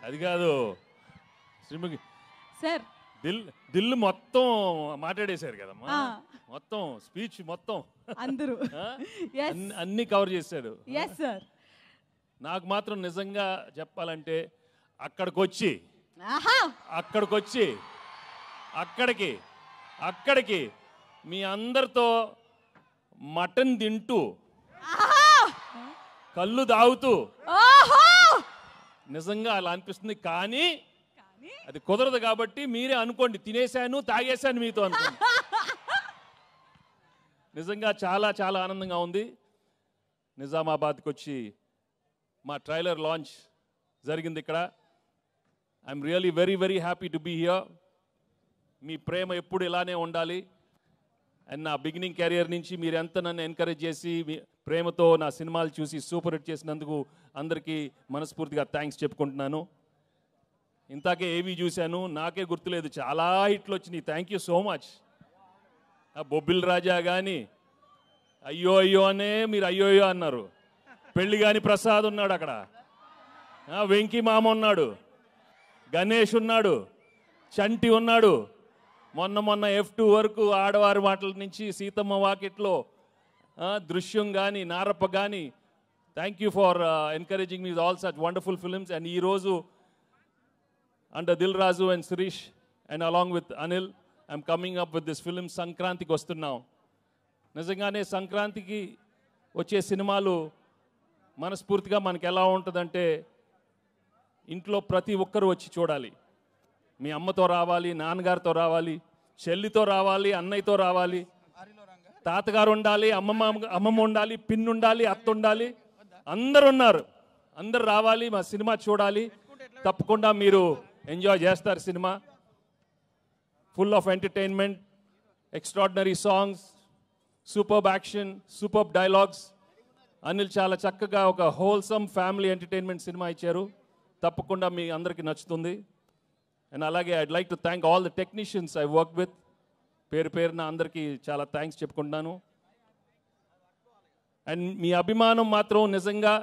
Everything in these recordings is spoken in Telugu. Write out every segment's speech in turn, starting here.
అది కాదు శ్రీముఖి సార్ దిల్ మొత్తం మాట్లాడేశారు కదమ్మా, మొత్తం స్పీచ్ మొత్తం అందరూ అన్ని కవర్ చేశాడు. Yes sir. నాకు మాత్రం నిజంగా చెప్పాలంటే అక్కడికి మీ అందరితో మటన్ తింటూ కళ్ళు తాగుతూ నిజంగా అలా అనిపిస్తుంది. కానీ అది కుదరదు కాబట్టి మీరే అనుకోండి, తినేశాను తాగేశాను మీతో అనుకోండి. నిజంగా చాలా చాలా ఆనందంగా ఉంది. నిజామాబాద్కి వచ్చి మా ట్రైలర్ లాంచ్ జరిగింది ఇక్కడ. I'm really very very happy to be here. మీ ప్రేమ ఎప్పుడు ఇలానే ఉండాలి. అండ్ నా బిగినింగ్ కెరియర్ నుంచి మీరు ఎంత నన్ను ఎంకరేజ్ చేసి మీ ప్రేమతో నా సినిమాలు చూసి సూపర్ హిట్ చేసినందుకు అందరికీ మనస్ఫూర్తిగా థ్యాంక్స్ చెప్పుకుంటున్నాను. ఇంతాకే ఏవి చూశాను, నాకే గుర్తులేదు, చాలా హిట్లు వచ్చినాయి. Thank you so much. Bobbili Raja కానీ అయ్యో అయ్యో అనే మీరు అయ్యో అయ్యో అన్నారు. పెళ్లి కాని ప్రసాద్ ఉన్నాడు అక్కడ, వెంకీ మామ ఉన్నాడు, గణేష్ ఉన్నాడు, చంటి ఉన్నాడు. మొన్న F2 వరకు ఆడవారి మాటల నుంచి సీతమ్మ వాకిట్లో దృశ్యం కానీ నారప్ప కానీ. Thank you for encouraging me all such wonderful films. And ఈరోజు under Dil Raju and Shirish and along with Anil I'm coming up with this film. సంక్రాంతికి వస్తున్నాం. నిజంగానే సంక్రాంతికి వచ్చే సినిమాలు మనస్ఫూర్తిగా మనకి ఎలా ఉంటుందంటే ఇంట్లో ప్రతి ఒక్కరూ వచ్చి చూడాలి. మీ అమ్మతో రావాలి, నాన్నగారితో రావాలి, చెల్లితో రావాలి, అన్నయ్యతో రావాలి, తాతగారు ఉండాలి, అమ్మమ్మ ఉండాలి, పిన్ ఉండాలి, అత్త ఉండాలి, అందరు ఉన్నారు. అందరు రావాలి, మా సినిమా చూడాలి. తప్పకుండా మీరు ఎంజాయ్ చేస్తారు. Cinema full of entertainment, extraordinary songs, superb action, superb dialogues. Anil చాలా చక్కగా ఒక హోల్సమ్ ఫ్యామిలీ ఎంటర్టైన్మెంట్ సినిమా ఇచ్చారు. తప్పకుండా మీ అందరికీ నచ్చుతుంది. అండ్ అలాగే I'd like to thank all the technicians I work with. పేరున అందరికీ చాలా థ్యాంక్స్ చెప్పుకుంటున్నాను. అండ్ మీ అభిమానం మాత్రం నిజంగా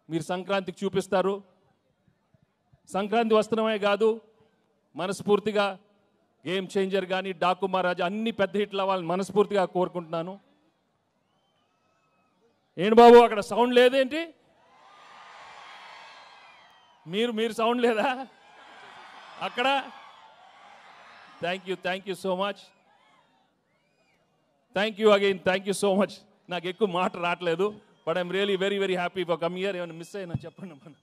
మీరు సంక్రాంతికి చూపిస్తారు. సంక్రాంతి వస్తున్నామే కాదు, మనస్ఫూర్తిగా గేమ్ చేంజర్ కానీ, డాకు మహారాజా అన్ని పెద్ద హిట్లు అవ్వాలని మనస్ఫూర్తిగా కోరుకుంటున్నాను. ఏంటి బాబు అక్కడ సౌండ్ లేదేంటి? మీరు సౌండ్ లేదా అక్కడ? Thank you so much. Thank you again, thank you so much. నాకు ఎక్కువ మాట రావట్లేదు, but I'm really very very happy for come here. ఏమైనా మిస్ అయినా చెప్పండి మన.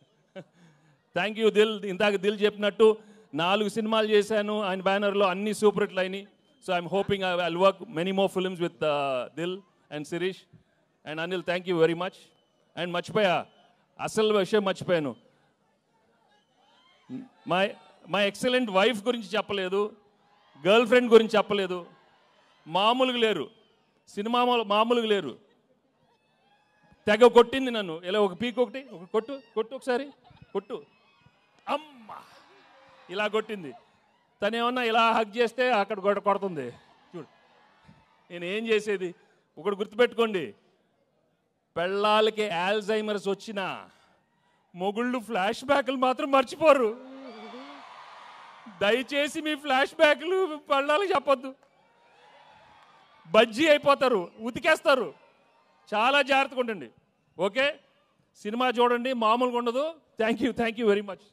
Thank you Dil. ఇందాక దిల్ చెప్పినట్టు 4 సినిమాలు చేశాను ఆయన బ్యానర్లో, అన్ని సూపర్ హిట్లు అయినాయి. So I'm hoping I will work many more films with Dil and Shirish and Anil. Thank you very much. And మర్చిపోయా, అసలు విషయం మర్చిపోయాను. మా ఎక్సలెంట్ వైఫ్ గురించి చెప్పలేదు, గర్ల్ ఫ్రెండ్ గురించి చెప్పలేదు. మామూలుగా లేరు, సినిమా మామూలుగా లేరు. తెగ కొట్టింది నన్ను. ఇలా ఒక పీక్ ఒకటి కొట్టు ఒకసారి కొట్టు, అమ్మ ఇలా కొట్టింది. తను ఏమన్నా ఇలా హగ్ చేస్తే అక్కడ కొడుతుంది. చూడు నేను ఏం చేసేది. ఒకటి గుర్తుపెట్టుకోండి, పెళ్ళాలకి ఆల్జైమర్స్ వచ్చినా మొగుళ్ళు ఫ్లాష్ బ్యాక్లు మాత్రం మర్చిపోరు. దయచేసి మీ ఫ్లాష్ బ్యాక్లు పెళ్ళాలకు చెప్పొద్దు, బజ్జీ అయిపోతారు, ఉతికేస్తారు. చాలా జాగ్రత్తగా ఉండండి. ఓకే, సినిమా చూడండి, మామూలుగా ఉండదు. Thank you very much.